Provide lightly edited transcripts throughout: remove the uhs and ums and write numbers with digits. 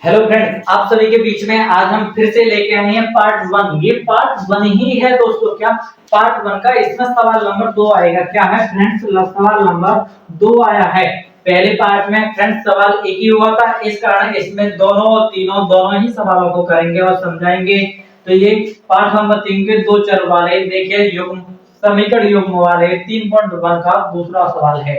Hello friends, आप सभी के बीच में आज हम फिर से लेके आए हैं पार्ट वन। ये पार्ट वन ही है दोस्तों। क्या पार्ट वन का इसमें सवाल नंबर 2 आएगा। क्या है फ्रेंड्स, सवाल नंबर 2 आया है। पहले पार्ट में फ्रेंड्स सवाल एक ही हुआ था, इस कारण इसमें दोनों और तीनों दोनों ही सवालों को करेंगे और समझाएंगे। तो ये पार्ट नंबर 3 के दो चर वाले देखिए युग्म समीकरण युग्म वाले 3.1 का दूसरा सवाल है।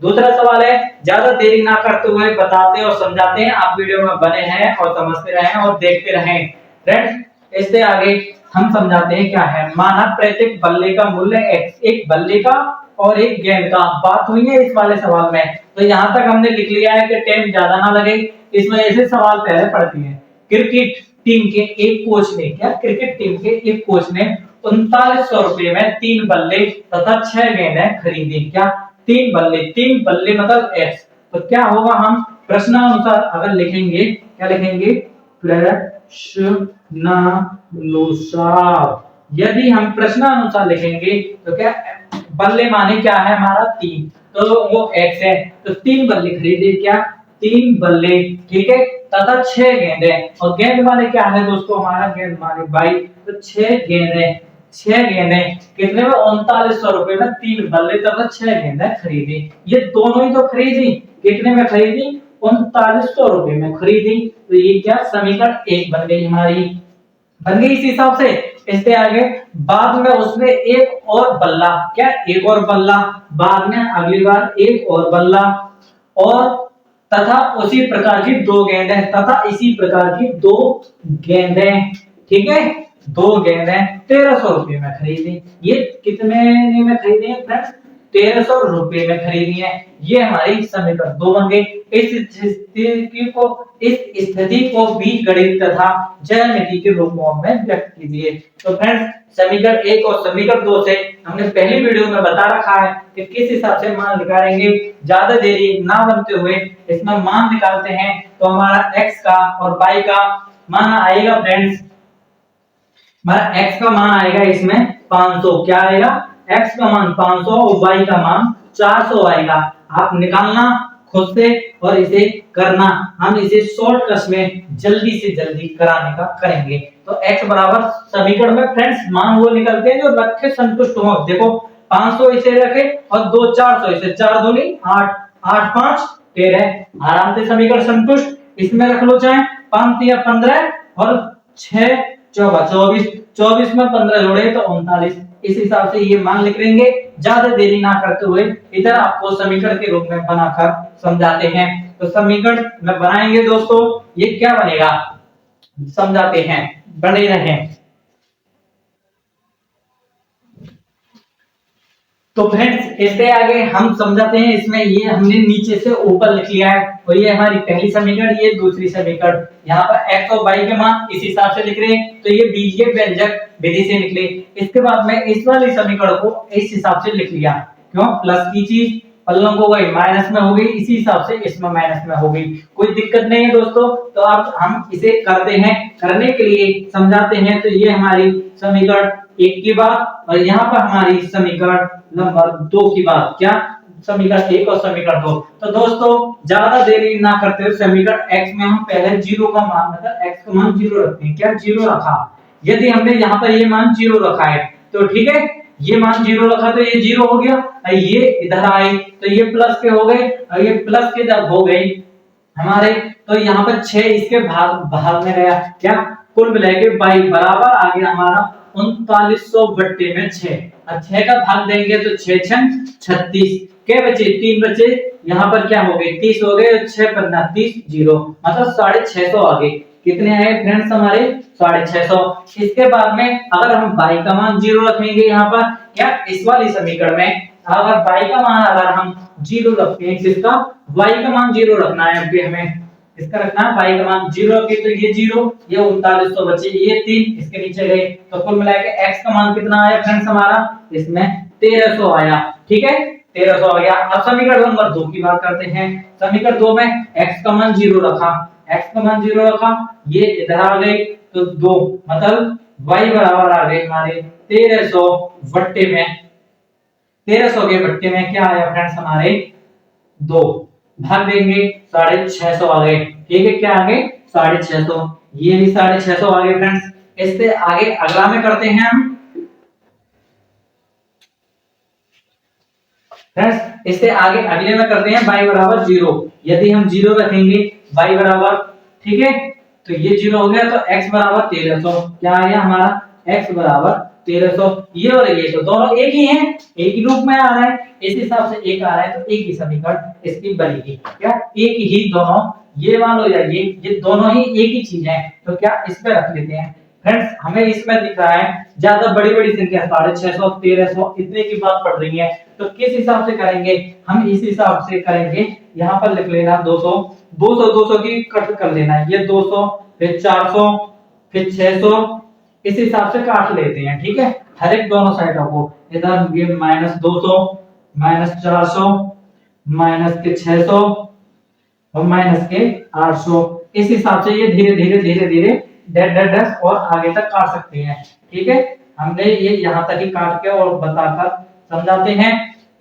दूसरा सवाल है, ज्यादा देरी ना करते हुए बताते और समझाते हैं। आप वीडियो में बने हैं और समझते रहें और देखते रहें। फ्रेंड्स इससे आगे हम समझाते हैं क्या है। माना प्रत्येक बल्ले का मूल्य x, एक बल्ले का और एक गेंद का बात हुई है इस वाले सवाल में। तो यहाँ तक हमने लिख लिया है कि टाइम ज्यादा ना लगे, इस वजह से सवाल पहले पढ़ती है। क्रिकेट टीम के एक कोच ने क्रिकेट टीम के एक कोच ने 3900 रुपए में 3 बल्ले तथा 6 गेंदें खरीदी। क्या 3 बल्ले मतलब एक्स। तो क्या होगा, हम प्रश्नानुसार अगर लिखेंगे, क्या लिखेंगे, प्रश्नानुसार। यदि हम प्रश्नानुसार लिखेंगे तो क्या बल्ले माने क्या है हमारा 3, तो वो एक्स है। तो 3 बल्ले खरीदे, क्या 3 बल्ले, ठीक है, तथा 6 गेंदे। और गेंद माने क्या है दोस्तों, हमारा गेंद माने 22, तो 6 गेंदे। 6 गेंदे कितने में, 3900 रुपए में 3 बल्ले तथा 6 गेंदे खरीदी। ये दोनों ही तो खरीदी, कितने में खरीदी, 3900 रुपए में खरीदी। तो ये क्या समीकरण 1 बन गई हमारी, बन गई। इस हिसाब से इससे आगे बाद में उसमें एक और बल्ला, क्या एक और बल्ला, बाद में अगली बार एक और बल्ला और तथा उसी प्रकार की 2 गेंदें तथा इसी प्रकार की 2 गेंदें, ठीक है, 2 गेंदें 1300 रुपए में खरीदी। ये कितने में खरीदी है फ्रेंड्स, 1300 रुपए में खरीदी है। ये हमारी समीकरण 2 बन गई। इस स्थिति को बीजगणित तथा ज्यामिति के रूपों में व्यक्त कीजिए। तो फ्रेंड्स समीकरण 1 और समीकरण 2 से हमने पहली वीडियो में बता रखा है कि किस हिसाब से मान निकालेंगे। ज्यादा देरी ना बनते हुए इसमें मान निकालते हैं। तो हमारा x का और y का मान आएगा फ्रेंड्स, हमारा x का मान आएगा इसमें 500। क्या आएगा, x का मान 500 और y का मान 400 आएगा। आप निकालना खुद से और इसे करना, हम इसे शॉर्टकट में जल्दी से जल्दी कराने का करेंगे। तो x बराबर समीकरण में फ्रेंड्स मान वो निकलते हैं जो रखे संतुष्ट हो। देखो 500 इसे रखे और 2 400 इसे, 4 दूनी 8, 8 5 13, आराम से समीकरण संतुष्ट। इसमें रख लो चाहे 5 या 15 और 6 14, 24 में 15 जोड़े तो 39। इस हिसाब से ये मान लिख लेंगे। ज्यादा देरी ना करते हुए इधर आपको समीकरण के रूप में बनाकर समझाते हैं। तो समीकरण में बनाएंगे दोस्तों, ये क्या बनेगा समझाते हैं, बने रहें। तो फ्रेंड्स इससे आगे हम समझाते हैं। इसमें ये हमने नीचे से ऊपर लिख लिया है और ये हमारी पहली समीकरण, ये दूसरी समीकरण। यहाँ पर x और y के मान इस हिसाब से लिख रहे हैं, तो ये बीजीय व्यंजक विधि से निकले। इसके बाद में इस वाली समीकरण को इस हिसाब से लिख लिया। क्यों, प्लस की चीज पल्लों को गई माइनस में हो गई, इसी हिसाब से इसमें माइनस में हो गई। कोई दिक्कत नहीं है दोस्तों। तो अब हम इसे करते हैं, करने के लिए समझाते हैं। तो ये हमारी समीकरण 1 की बात और यहाँ पर हमारी समीकरण नंबर 2 की बात। क्या समीकरण 1 और समीकरण 2। तो दोस्तों ज्यादा देरी ना करते हुए समीकरण x में हम पहले 0 का मान, मतलब x का मान 0 रखते हैं। क्या 0 रखा, यदि हमने यहाँ पर ये मान 0 रखा है तो ठीक है, ये मान 0 रखा तो ये 0 हो गया। ये इधर आए तो ये प्लस के हो गए और ये प्लस के जब हो गए हमारे, तो यहाँ पर 6 इसके भाग में गया। क्या कुल मिला के 22 बराबर आ गया हमारा 3900 बट्टे में 6। अब 6 का भाग देंगे तो 6 6 36 के बचे, 3 बचे, यहाँ पर क्या हो गए 30 हो गए, 6 15 30 0, मतलब 650 आ गए। कितने आए फ्रेंड्स हमारे 650। इसके बाद में अगर हम y का मान 0 रखेंगे यहाँ पर, क्या इस वाली समीकरण में अगर y का मान अगर हम 0 रखते हैं, किसका, y का मान 0 रखना है। अभी हमें इसका रखना है y का मान 0 रखे तो ये 0, ये 3900 बचे, ये 3 इसके नीचे गए। तो कुल मिला के x का मान कितना आया फ्रेंड्स हमारा, इसमें 1300 आया। ठीक है, 1300 आ गया। अब समीकरण नंबर 2 की बात करते हैं। समीकरण 2 में x का मान 0 रखा, x का मान 0 रखा, ये इधर आ गए तो 2, मतलब y बराबर आ गए हमारे 1300 बट्टे में, 1300 के बट्टे में क्या आया फ्रेंड्स हमारे 2, भाग देंगे 650 आ गए। ठीक है, क्या आ गए 650, ये भी 650 आ गए फ्रेंड्स। इससे आगे अगला में करते हैं हम फ्रेंड्स, इससे आगे अगले में करते हैं y बराबर 0। यदि हम 0 रखेंगे y बराबर, ठीक है, तो ये 0 हो गया, तो x बराबर 1300, क्या आ गया हमारा x बराबर 1300। ये और ये तो दोनों एक ही हैं, एक ही रूप में आ रहा है, इस हिसाब से एक आ रहा है, तो एक ही समीकरण इसकी बनेगी। क्या एक ही दोनों, ये मान लो या ये दोनों ही एक ही चीज है, तो क्या इस पे रख लेते हैं फ्रेंड्स। हमें इसमें दिख रहा है ज्यादा बड़ी बड़ी संख्या 650, 1300 इतने की बात पड़ रही है, तो किस हिसाब से करेंगे हम, इस हिसाब से करेंगे। यहाँ पर लिख लेना 200, 200 200 की कट कर लेना, ये 200, फिर 400, फिर 600, इस हिसाब से काट लेते हैं, ठीक है। हर एक दोनों साइडों को, इधर ये -200, -400, -600 और -800, इस हिसाब से ये धीरे धीरे धीरे धीरे डैश डैश डैश और आगे तक काट सकते हैं, ठीक है। हमने ये यहाँ तक ही काट के और बताकर समझाते हैं।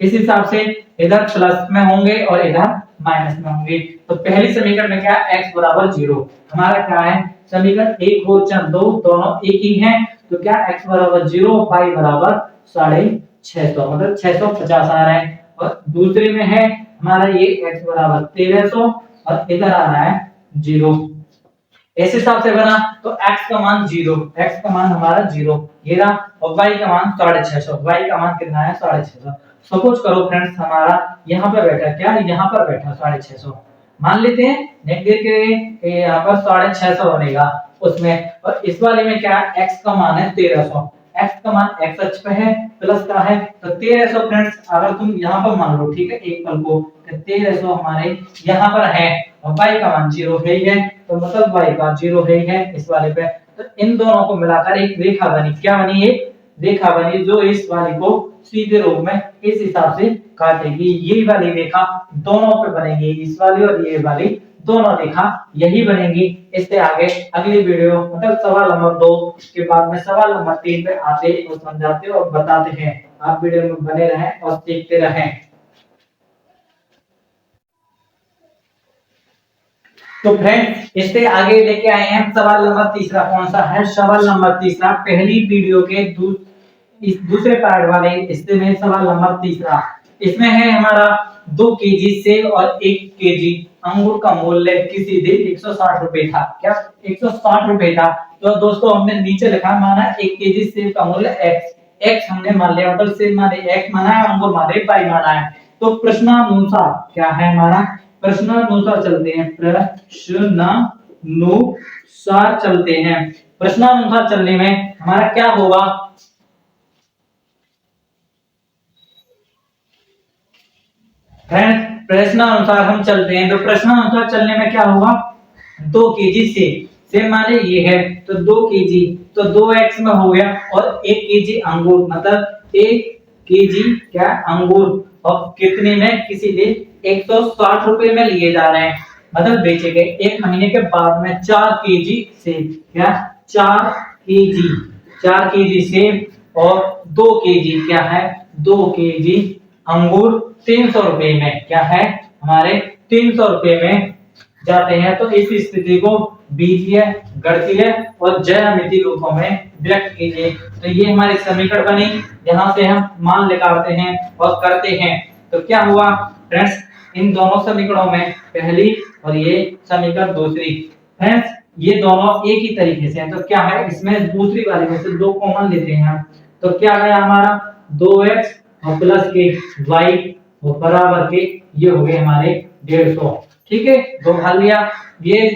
इस हिसाब से इधर प्लस में होंगे और इधर माइनस में होंगे। तो पहली समीकरण में क्या है, x बराबर 0, हमारा क्या है समीकरण 1 और 4 दोनों एक ही हैं, तो क्या x बराबर 0, y बराबर 650, मतलब 650 आ रहा है। और दूसरे में है हमारा ये x बराबर 1300 और इधर आ रहा है 0। इस हिसाब से बना, तो x का मान 0, x का मान हमारा 0 ये रहा, और y का मान 650, y का मान कितना है 650। सपोज करो फ्रेंड्स हमारा यहाँ पे बैठा, क्या यहाँ पर बैठा 650, मान लेते हैं नेगेटिव के यहाँ पर 650 बनेगा उसमें, और इस वाले में क्या है x का मान है 1300, x का मान x अक्ष पे है, प्लस का है, तो 1300 फ्रेंड्स अगर तुम यहाँ पर मान लो, ठीक है, एक पल को 1300 हमारे यहाँ पर है, और y का मान 0 है ही है, तो मतलब y का 0 है ही है इस वाले पे। तो इन दोनों को मिलाकर एक रेखा बनी, क्या बनी, एक रेखा बनी जो इस वाले को सीधे रूप में इस हिसाब से काटेगी। ये वाली रेखा दोनों पे बनेगी, इस वाली और ये वाली दोनों रेखा यही बनेगी। इससे आगे अगली वीडियो मतलब सवाल नंबर 2 के बाद में सवाल नंबर 3 पे आते और समझाते और बताते हैं। आप वीडियो में बने रहें और सीखते रहें। तो फ्रेंड्स इससे आगे लेके आए हैं सवाल नंबर तीसरा। कौन सा है सवाल नंबर तीसरा, पहली वीडियो के इस दूसरे पार्ट वाले हिस्से में सवाल नंबर तीसरा। इसमें है हमारा 2 केजी सेब और 1 केजी अंगूर का मूल्य किसी दिन 160 रुपए था। क्या 160 रुपए था, तो दोस्तों हमने नीचे लिखा माना 1 केजी सेब का मूल्य x हमने मान लिया, मतलब सेब माने x माना है, अंगूर माने y माना है। तो प्रश्नानुसार क्या है हमारा, प्रश्नानुसार चलते हैं, प्रश्नानुसार चलते हैं। प्रश्नानुसार चलने में हमारा क्या होगा, फ्रेंड्स प्रश्नानुसार हम चलते हैं, तो प्रश्नानुसार चलने में क्या होगा, 2 केजी सेब माने ये है, तो 2 केजी, तो 2x में हो गया, और 1 केजी अंगूर, मतलब 1 केजी क्या अंगूर, और कितने में किसी दिन 160 रुपए में लिए जा रहे हैं, मतलब बेचे गए। 1 महीने के बाद में 4 केजी सेब, क्या 4 केजी सेब और 2 केजी क्या है 2 केजी अंगूर 300 रुपए में क्या है हमारे 300 रुपए में जाते हैं। तो इस स्थिति को बीजीय, गणितीय और ज्यामितीय रूपों में व्यक्त कीजिए। तो ये हमारी समीकरण बनी, यहाँ से हम मान निकालते हैं और करते हैं। तो क्या हुआ फ्रेंड्स, इन दोनों समीकरणों में पहली और ये समीकरण दूसरी, फ्रेंड्स ये दोनों एक ही तरीके से हैं। तो क्या है इसमें दूसरी वाले में से 2 कॉमन लेते हैं हम, तो क्या गया हमारा 2x और प्लस के y और बराबर के ये हो गए हमारे 150, ठीक है। 2 हल लिया, ये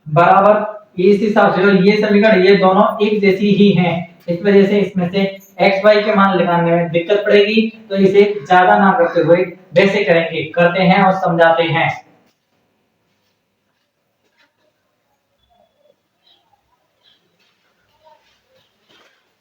बराबर इस हिसाब से ये समीकरण ये दोनों एक जैसी ही हैं, इस वजह से इसमें से x y के मान निकालने में दिक्कत पड़ेगी, तो इसे ज्यादा ना करते हुए वैसे करेंगे, करते हैं और समझाते हैं।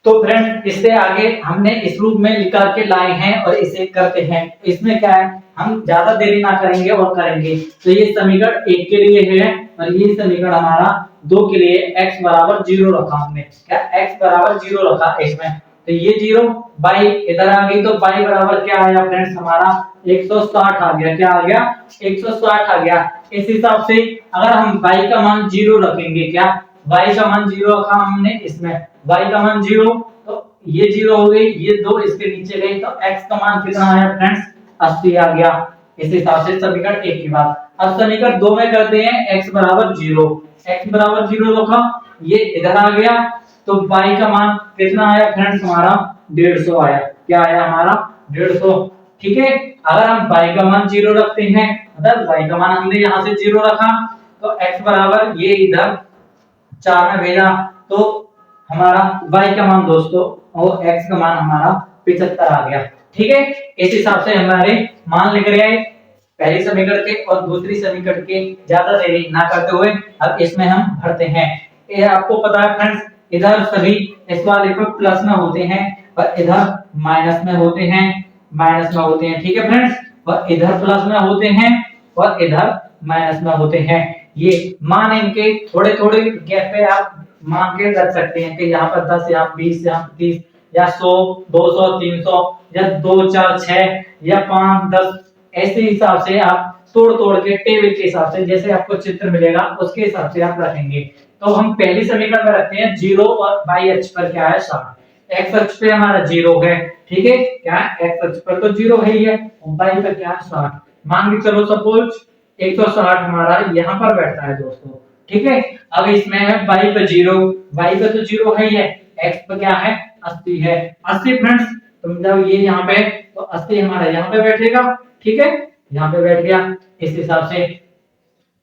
तो फ्रेंड इससे आगे हमने इस रूप में निकाल के लाए हैं और इसे करते हैं। इसमें क्या है हम ज्यादा देरी ना करेंगे और करेंगे। तो ये समीकरण 1 के लिए है और ये समीकरण हमारा 2 के लिए x बराबर 0 रखा हमने, क्या x बराबर 0 रखा इसमें। तो ये 0 बाई इधर आ गई, तो बाई बराबर क्या आया फ्रेंड्स हमारा 160 आ गया। क्या आ गया? 160 आ गया। इस हिसाब से अगर हम y का मान 0 रखेंगे, क्या y का मान 0 रखा हमने इसमें, y का मान 0, तो ये 0 हो गई, ये 2 इसके नीचे गई, तो x का मान कितना आया फ्रेंड्स 80 आ गया। इस हिसाब से समीकरण 1 की बात। अब समीकरण 2 में करते हैं x बराबर 0। x बराबर 0 रखा, ये इधर आ गया, तो y का मान कितना आया फ्रेंड्स हमारा 150 आया। क्या आया हमारा 150। ठीक है, अगर हम y का मान 0 रखते हैं, मतलब y का मान हमने यहां से 0 रखा, तो x बराबर ये इधर 4 में भेजा, तो हमारा y का मान दोस्तों और x का मान हमारा 75 आ गया। ठीक है, इस हिसाब से हमारे मान लिख रहे हैं पहली समीकरण के और दूसरी समीकरण के, ज्यादा देरी ना करते हुए अब इसमें हम भरते हैं। ये आपको पता है फ्रेंड्स, इधर सभी इस वाले पर प्लस में होते हैं और इधर माइनस में होते हैं, माइनस में होते हैं। ठीक है फ्रेंड्स, और इधर प्लस में होते हैं और इधर माइनस में होते हैं। ये मान इनके थोड़े थोड़े गैप पे आप मान के रख सकते हैं कि यहाँ पर 10, यहाँ 20, यहाँ 30 या 100, 200, 300 या 2, 4, 6 या 5, 10, ऐसे हिसाब से आप तोड़ तोड़ के टेबल के हिसाब से जैसे आपको चित्र मिलेगा उसके हिसाब से आप रखेंगे। तो हम पहली समीकरण में रखते हैं 0 और y अक्ष पर क्या है 60। x अक्ष पे हमारा 0 है। ठीक है, क्या x अक्ष पर तो 0 है ही है, और y पर क्या है 60। मान के चलो सपोज 160 हमारा यहाँ पर बैठता है दोस्तों। ठीक है, अब इसमें है y पे 0, y पे तो 0 है ही है, x पे क्या है 80 है। 80 फ्रेंड्स, तो जब ये यहाँ पे, तो 80 हमारा यहाँ पे बैठेगा। ठीक है, यहाँ पे बैठ गया। इस हिसाब से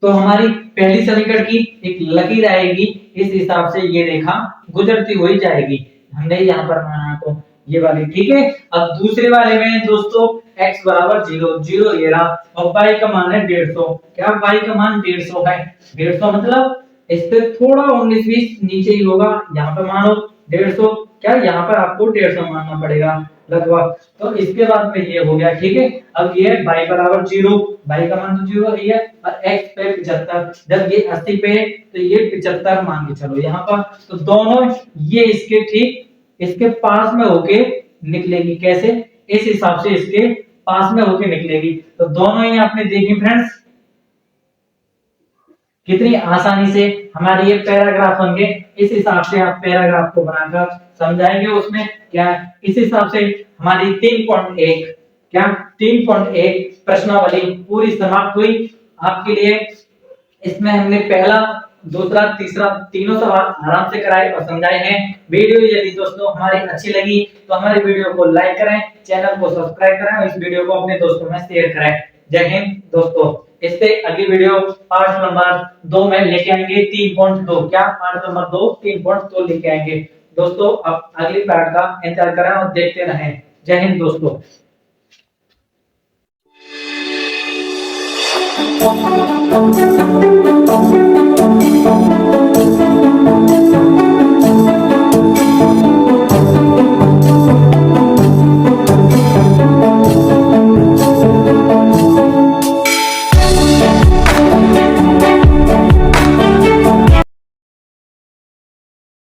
तो हमारी पहली समीकरण की एक लकीर आएगी, इस हिसाब से ये रेखा गुजरती हुई जाएगी। हमने यहाँ पर माना तो ये वाली। ठीक है, अब दूसरे वाले में दोस्तों x बराबर 0, 0 ये रहा, और y का मान है 150। क्या y का मान 150 है? 150 मतलब इस पे थोड़ा 19-20 नीचे ही होगा, यहाँ पे मानो 150, क्या यहाँ पर आपको 150 मानना पड़ेगा लगभग। तो इसके बाद में ये हो गया। ठीक है, अब ये y बराबर 0, y का मान तो 0 ही है, और x पे 75, जब ये 80 पे है तो ये 75 मान के चलो यहाँ पर, तो दोनों ये इसके ठीक इसके पास में होके निकलेगी। कैसे? इस हिसाब से इसके पास में होके निकलेगी। तो दोनों ही आपने देखी फ्रेंड्स, कितनी आसानी से हमारे ये पैराग्राफ बन गए। इस हिसाब से आप पैराग्राफ को बनाकर समझाएंगे उसमें क्या। इस हिसाब से हमारी 3.1 क्या 3.1 प्रश्नावली पूरी समाप्त हुई आपके लिए। इसमें हमने पहला, दूसरा, तीसरा तीनों सवाल आराम से कराए और समझाए हैं। वीडियो यदि दोस्तों हमारी अच्छी लगी तो हमारी वीडियो को लाइक करें, चैनल को सब्सक्राइब करें और इस वीडियो को अपने दोस्तों में शेयर करें। जय हिंद दोस्तों। इससे अगली वीडियो पार्ट नंबर 2 में लेके आएंगे 3.2। क्या पार्ट नंबर 2 3.2 लेके आएंगे दोस्तों। अब अगली पार्ट का इंतजार करें और देखते रहें। जय हिंद दोस्तों।